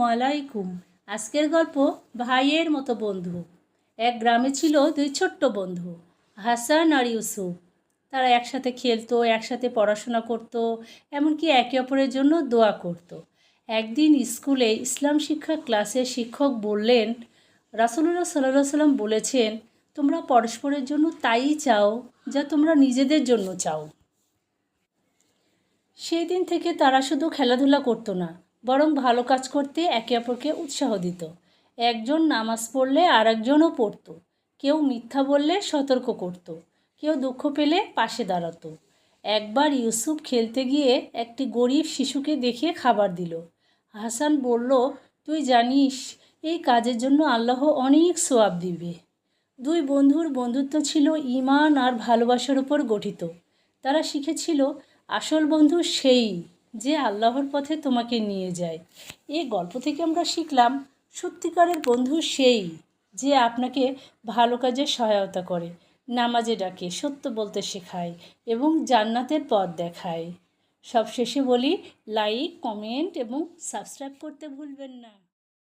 আলাইকুম। আজকের গল্প ভাইয়ের মতো বন্ধু। এক গ্রামে ছিল দুই ছোট্ট বন্ধু, হাসান আর ইউসুফ। তারা একসাথে খেলতো, একসাথে পড়াশোনা করত, এমনকি একে অপরের জন্য দোয়া করত। একদিন স্কুলে ইসলাম শিক্ষা ক্লাসে শিক্ষক বললেন, রাসূলুল্লাহ সাল্লাল্লাহু সাল্লাম বলেছেন, তোমরা পরস্পরের জন্য তাই চাও যা তোমরা নিজেদের জন্য চাও। সেই দিন থেকে তারা শুধু খেলাধুলা করতো না, বরং ভালো কাজ করতে একে অপরকে উৎসাহ দিত। একজন নামাজ পড়লে আর একজনও পড়তো, কেউ মিথ্যা বললে সতর্ক করত, কেউ দুঃখ পেলে পাশে দাঁড়াতো। একবার ইউসুফ খেলতে গিয়ে একটি গরিব শিশুকে দেখে খাবার দিল। হাসান বলল, তুই জানিস এই কাজের জন্য আল্লাহ অনেক সওয়াব দিবে। দুই বন্ধুর বন্ধুত্ব ছিল ঈমান আর ভালোবাসার উপর গঠিত। তারা শিখেছিল আসল বন্ধু সেই যে আল্লাহর পথে তোমাকে নিয়ে যায়। এই গল্প থেকে আমরা শিখলাম সত্যিকারের বন্ধু সেই যে আপনাকে ভালো কাজে সহায়তা করে, নামাজে ডাকে, সত্য বলতে শেখায় এবং জান্নাতের পথ দেখায়। সবশেষে বলি, লাইক, কমেন্ট এবং সাবস্ক্রাইব করতে ভুলবেন না।